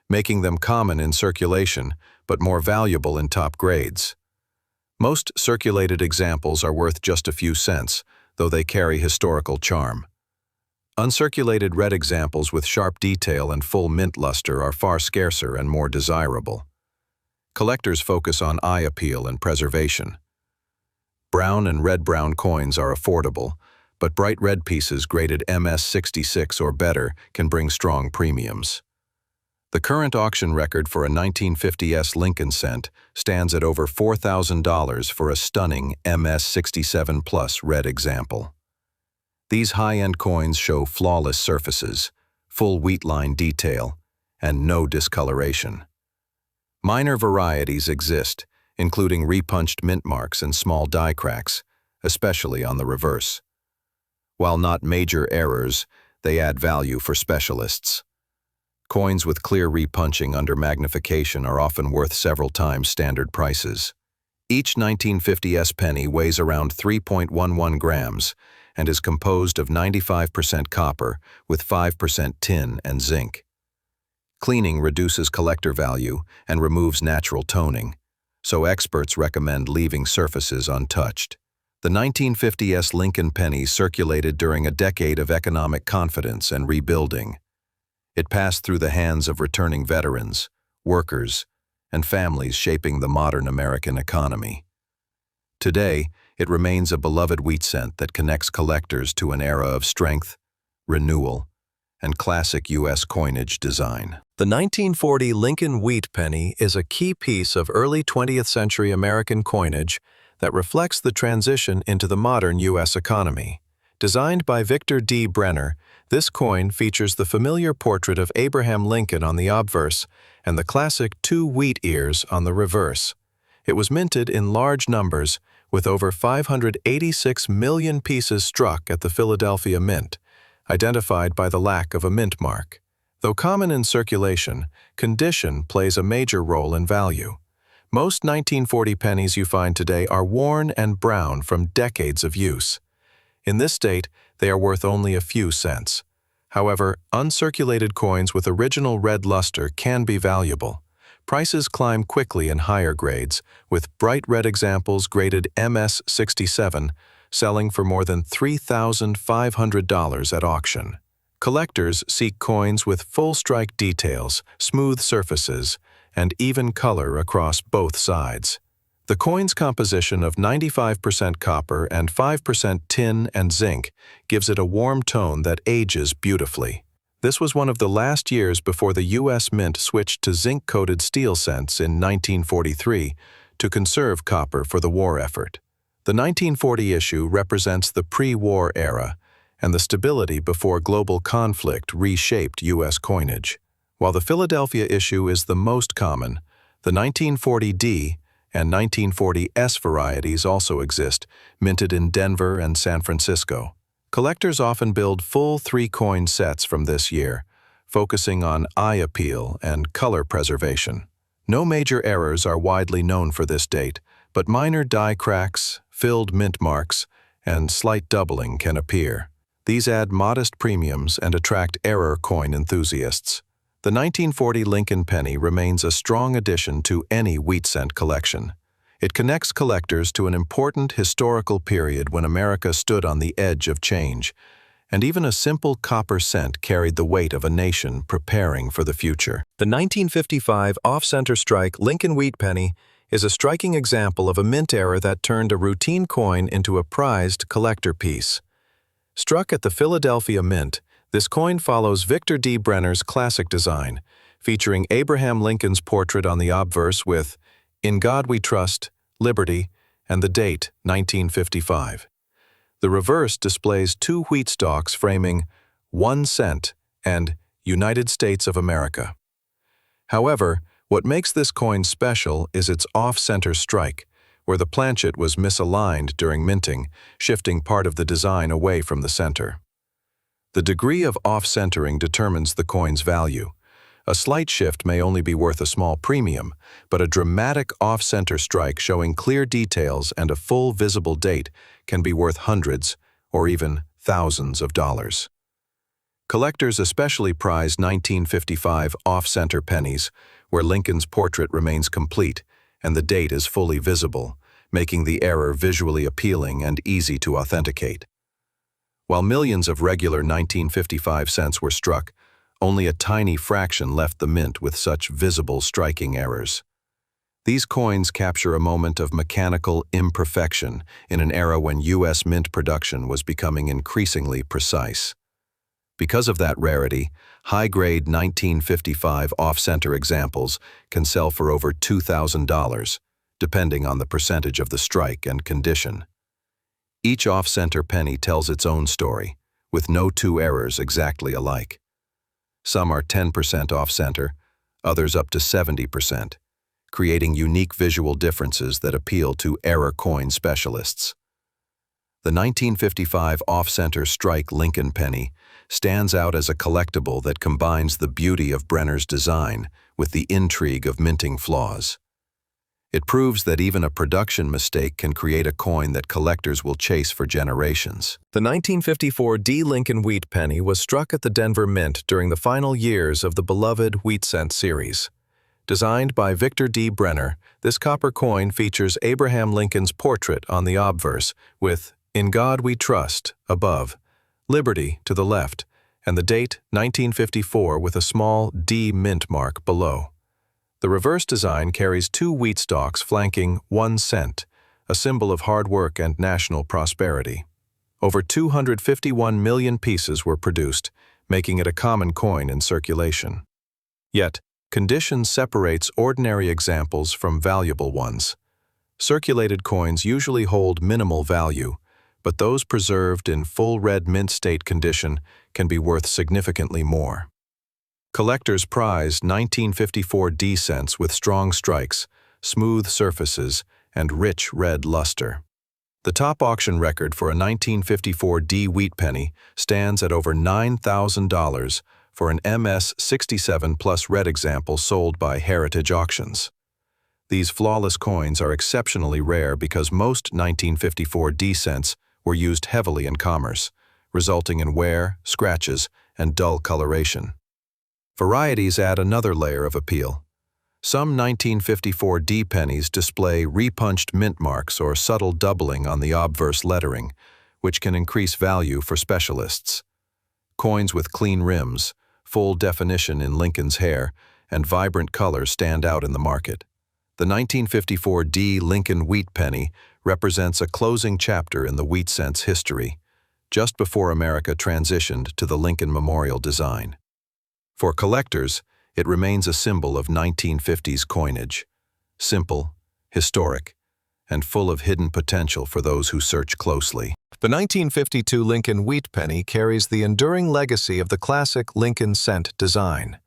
making them common in circulation but more valuable in top grades. Most circulated examples are worth just a few cents, though they carry historical charm. Uncirculated red examples with sharp detail and full mint luster are far scarcer and more desirable. Collectors focus on eye appeal and preservation. Brown and red-brown coins are affordable, but bright red pieces graded MS-66 or better can bring strong premiums. The current auction record for a 1950 S Lincoln cent stands at over $4,000 for a stunning MS-67 Plus red example. These high-end coins show flawless surfaces, full wheat line detail, and no discoloration. Minor varieties exist, including repunched mint marks and small die cracks, especially on the reverse. While not major errors, they add value for specialists. Coins with clear repunching under magnification are often worth several times standard prices. Each 1950s penny weighs around 3.11 grams and is composed of 95% copper with 5% tin and zinc. Cleaning reduces collector value and removes natural toning, so experts recommend leaving surfaces untouched. The 1950s Lincoln penny circulated during a decade of economic confidence and rebuilding. It passed through the hands of returning veterans, workers, and families shaping the modern American economy. Today, it remains a beloved wheat cent that connects collectors to an era of strength, renewal, and classic U.S. coinage design. The 1940 Lincoln wheat penny is a key piece of early 20th century American coinage that reflects the transition into the modern U.S. economy. Designed by Victor D. Brenner, this coin features the familiar portrait of Abraham Lincoln on the obverse and the classic 2 wheat ears on the reverse. It was minted in large numbers, with over 586 million pieces struck at the Philadelphia Mint, identified by the lack of a mint mark. Though common in circulation, condition plays a major role in value. Most 1940 pennies you find today are worn and brown from decades of use. In this state, they are worth only a few cents. However, uncirculated coins with original red luster can be valuable. Prices climb quickly in higher grades, with bright red examples graded MS-67 selling for more than $3,500 at auction. Collectors seek coins with full strike details, smooth surfaces, and even color across both sides. The coin's composition of 95% copper and 5% tin and zinc gives it a warm tone that ages beautifully. This was one of the last years before the U.S. Mint switched to zinc-coated steel cents in 1943 to conserve copper for the war effort. The 1940 issue represents the pre-war era and the stability before global conflict reshaped U.S. coinage. While the Philadelphia issue is the most common, the 1940D and 1940S varieties also exist, minted in Denver and San Francisco. Collectors often build full 3-coin sets from this year, focusing on eye appeal and color preservation. No major errors are widely known for this date, but minor die cracks, filled mint marks, and slight doubling can appear. These add modest premiums and attract error coin enthusiasts. The 1940 Lincoln penny remains a strong addition to any wheat cent collection. It connects collectors to an important historical period when America stood on the edge of change, and even a simple copper cent carried the weight of a nation preparing for the future. The 1955 off-center strike Lincoln wheat penny is a striking example of a mint era that turned a routine coin into a prized collector piece. Struck at the Philadelphia Mint, this coin follows Victor D. Brenner's classic design, featuring Abraham Lincoln's portrait on the obverse with "In God We Trust, Liberty," and the date 1955. The reverse displays 2 wheat stalks framing 1 cent and United States of America. However, what makes this coin special is its off-center strike, where the planchet was misaligned during minting, shifting part of the design away from the center. The degree of off-centering determines the coin's value. A slight shift may only be worth a small premium, but a dramatic off-center strike showing clear details and a full visible date can be worth hundreds or even thousands of dollars. Collectors especially prize 1955 off-center pennies, where Lincoln's portrait remains complete and the date is fully visible, making the error visually appealing and easy to authenticate. While millions of regular 1955 cents were struck, only a tiny fraction left the mint with such visible striking errors. These coins capture a moment of mechanical imperfection in an era when U.S. mint production was becoming increasingly precise. Because of that rarity, high-grade 1955 off-center examples can sell for over $2,000, depending on the percentage of the strike and condition. Each off-center penny tells its own story, with no 2 errors exactly alike. Some are 10% off-center, others up to 70%, creating unique visual differences that appeal to error coin specialists. The 1955 off-center strike Lincoln penny stands out as a collectible that combines the beauty of Brenner's design with the intrigue of minting flaws. It proves that even a production mistake can create a coin that collectors will chase for generations. The 1954 D. Lincoln Wheat penny was struck at the Denver Mint during the final years of the beloved Wheat Cent series. Designed by Victor D. Brenner, this copper coin features Abraham Lincoln's portrait on the obverse with "In God We Trust" above, "Liberty" to the left, and the date 1954 with a small D mint mark below. The reverse design carries 2 wheat stalks flanking 1 cent, a symbol of hard work and national prosperity. Over 251 million pieces were produced, making it a common coin in circulation. Yet, condition separates ordinary examples from valuable ones. Circulated coins usually hold minimal value, but those preserved in full red mint state condition can be worth significantly more. Collectors prize 1954 D cents with strong strikes, smooth surfaces, and rich red luster. The top auction record for a 1954 D wheat penny stands at over $9,000 for an MS-67 plus red example sold by Heritage Auctions. These flawless coins are exceptionally rare because most 1954 D cents were used heavily in commerce, resulting in wear, scratches, and dull coloration. Varieties add another layer of appeal. Some 1954 D pennies display repunched mint marks or subtle doubling on the obverse lettering, which can increase value for specialists. Coins with clean rims, full definition in Lincoln's hair, and vibrant colors stand out in the market. The 1954 D Lincoln Wheat penny represents a closing chapter in the wheat cent's history, just before America transitioned to the Lincoln Memorial design. For collectors, it remains a symbol of 1950s coinage, simple, historic, and full of hidden potential for those who search closely. The 1952 Lincoln Wheat penny carries the enduring legacy of the classic Lincoln cent design,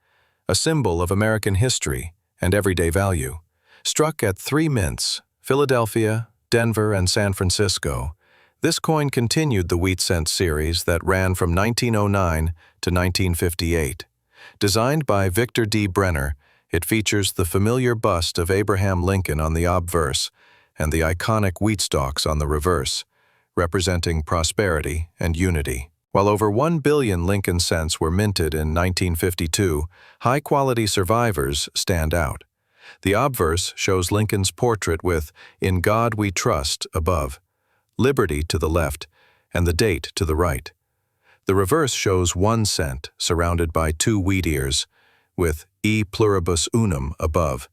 a symbol of American history and everyday value. Struck at 3 mints, Philadelphia, Denver, and San Francisco, this coin continued the Wheat Cent series that ran from 1909 to 1958. Designed by Victor D. Brenner, it features the familiar bust of Abraham Lincoln on the obverse and the iconic wheat stalks on the reverse, representing prosperity and unity. While over 1 billion Lincoln cents were minted in 1952, high-quality survivors stand out. The obverse shows Lincoln's portrait with "In God We Trust" above, "Liberty" to the left, and the date to the right. The reverse shows 1 cent surrounded by 2 wheat ears, with "E pluribus unum" above,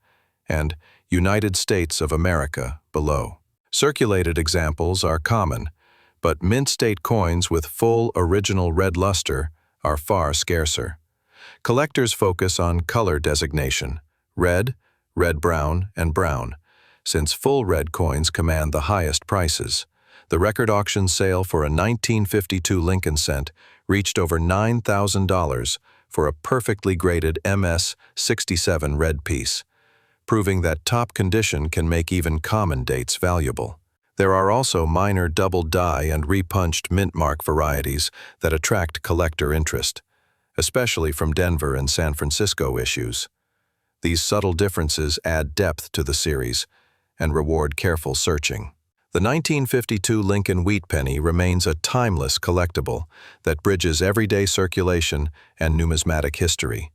and "United States of America" below. Circulated examples are common, but mint state coins with full original red luster are far scarcer. Collectors focus on color designation, red, red-brown, and brown, since full red coins command the highest prices. The record auction sale for a 1952 Lincoln cent reached over $9,000 for a perfectly graded MS-67 red piece, proving that top condition can make even common dates valuable. There are also minor double die and repunched mint mark varieties that attract collector interest, especially from Denver and San Francisco issues. These subtle differences add depth to the series and reward careful searching. The 1952 Lincoln Wheat penny remains a timeless collectible that bridges everyday circulation and numismatic history.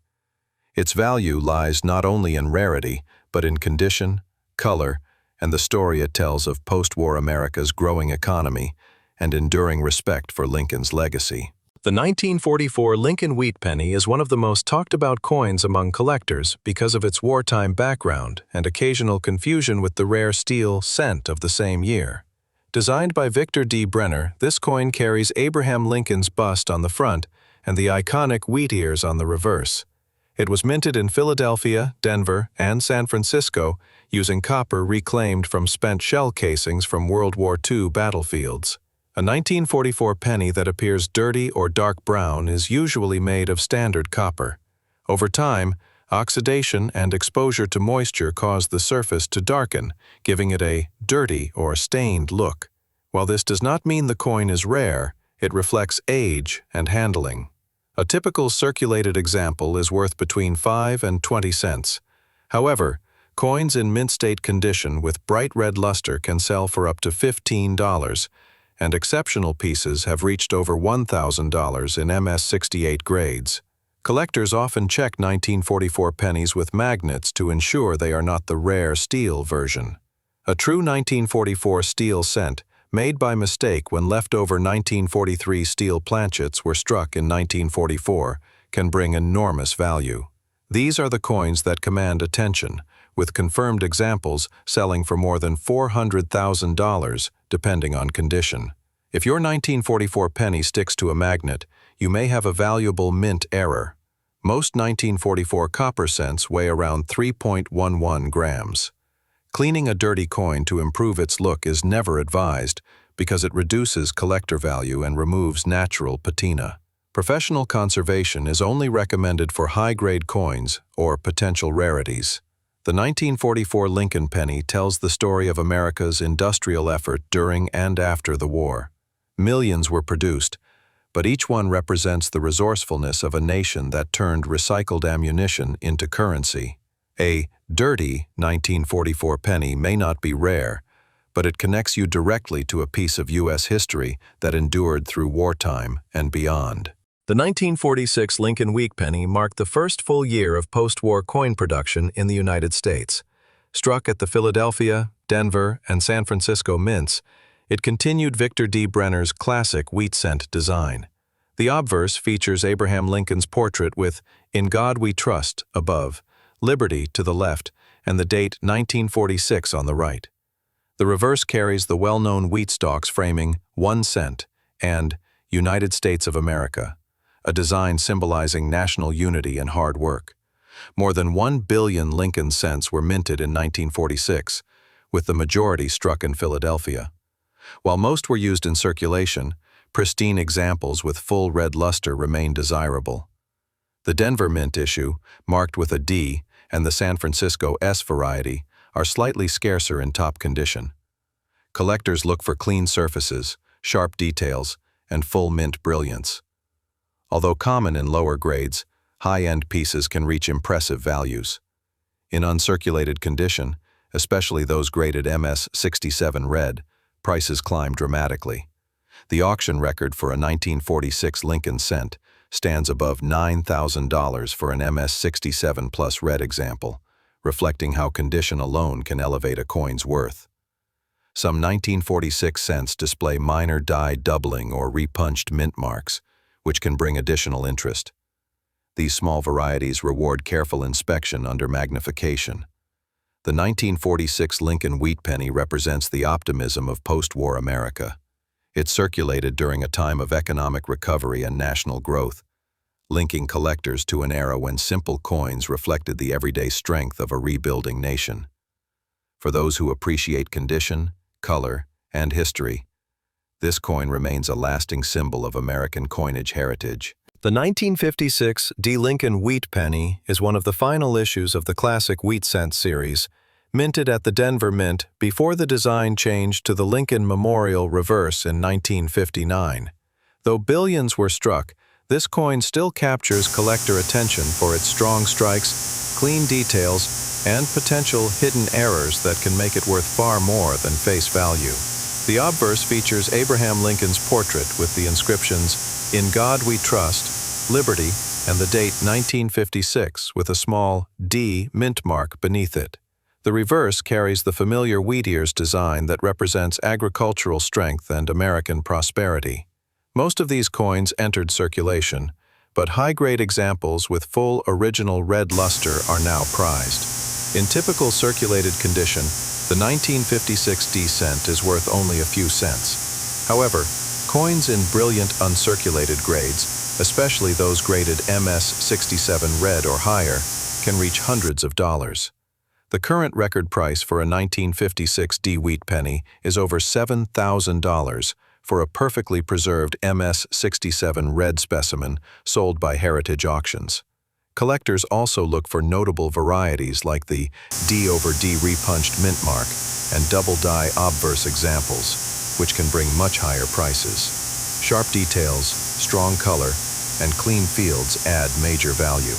Its value lies not only in rarity, but in condition, color, and the story it tells of post-war America's growing economy and enduring respect for Lincoln's legacy. The 1944 Lincoln Wheat penny is one of the most talked-about coins among collectors because of its wartime background and occasional confusion with the rare steel cent of the same year. Designed by Victor D. Brenner, this coin carries Abraham Lincoln's bust on the front and the iconic wheat ears on the reverse. It was minted in Philadelphia, Denver, and San Francisco using copper reclaimed from spent shell casings from World War II battlefields. A 1944 penny that appears dirty or dark brown is usually made of standard copper. Over time, oxidation and exposure to moisture cause the surface to darken, giving it a dirty or stained look. While this does not mean the coin is rare, it reflects age and handling. A typical circulated example is worth between 5 and 20 cents. However, coins in mint-state condition with bright red luster can sell for up to $15, and exceptional pieces have reached over $1,000 in MS-68 grades. Collectors often check 1944 pennies with magnets to ensure they are not the rare steel version. A true 1944 steel cent, made by mistake when leftover 1943 steel planchets were struck in 1944, can bring enormous value. These are the coins that command attention, with confirmed examples selling for more than $400,000, depending on condition. If your 1944 penny sticks to a magnet, you may have a valuable mint error. Most 1944 copper cents weigh around 3.11 grams. Cleaning a dirty coin to improve its look is never advised because it reduces collector value and removes natural patina. Professional conservation is only recommended for high-grade coins or potential rarities. The 1944 Lincoln penny tells the story of America's industrial effort during and after the war. Millions were produced, but each one represents the resourcefulness of a nation that turned recycled ammunition into currency. A dirty 1944 penny may not be rare, but it connects you directly to a piece of U.S. history that endured through wartime and beyond. The 1946 Lincoln Week penny marked the first full year of post-war coin production in the United States. Struck at the Philadelphia, Denver, and San Francisco mints, it continued Victor D. Brenner's classic wheat cent design. The obverse features Abraham Lincoln's portrait with "In God We Trust" above, "Liberty" to the left, and the date 1946 on the right. The reverse carries the well-known wheat stalks framing 1 cent and "United States of America," a design symbolizing national unity and hard work. More than 1 billion Lincoln cents were minted in 1946, with the majority struck in Philadelphia. While most were used in circulation, pristine examples with full red luster remain desirable. The Denver mint issue, marked with a D, and the San Francisco S variety are slightly scarcer in top condition. Collectors look for clean surfaces, sharp details, and full mint brilliance. Although common in lower grades, high-end pieces can reach impressive values. In uncirculated condition, especially those graded MS-67 red, prices climb dramatically. The auction record for a 1946 Lincoln cent stands above $9,000 for an MS-67 plus red example, reflecting how condition alone can elevate a coin's worth. Some 1946 cents display minor die doubling or repunched mint marks, which can bring additional interest. These small varieties reward careful inspection under magnification. The 1946 Lincoln wheat penny represents the optimism of post-war America. It circulated during a time of economic recovery and national growth, linking collectors to an era when simple coins reflected the everyday strength of a rebuilding nation. For those who appreciate condition, color, and history, this coin remains a lasting symbol of American coinage heritage. The 1956 D. Lincoln wheat penny is one of the final issues of the classic wheat cent series, minted at the Denver Mint before the design changed to the Lincoln Memorial reverse in 1959. Though billions were struck, this coin still captures collector attention for its strong strikes, clean details, and potential hidden errors that can make it worth far more than face value. The obverse features Abraham Lincoln's portrait with the inscriptions, "In God We Trust," "Liberty," and the date 1956 with a small D mint mark beneath it. The reverse carries the familiar wheat ears design that represents agricultural strength and American prosperity. Most of these coins entered circulation, but high-grade examples with full original red luster are now prized. In typical circulated condition, the 1956 D cent is worth only a few cents. However, coins in brilliant uncirculated grades, especially those graded MS-67 red or higher, can reach hundreds of dollars. The current record price for a 1956 D wheat penny is over $7,000, for a perfectly preserved MS-67 red specimen sold by Heritage Auctions. Collectors also look for notable varieties like the D/D repunched mint mark and double-die obverse examples, which can bring much higher prices. Sharp details, strong color, and clean fields add major value.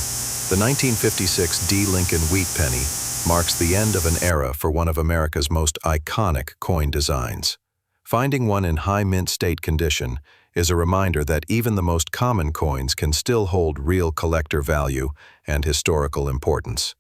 The 1956 D. Lincoln wheat penny marks the end of an era for one of America's most iconic coin designs. Finding one in high mint state condition is a reminder that even the most common coins can still hold real collector value and historical importance.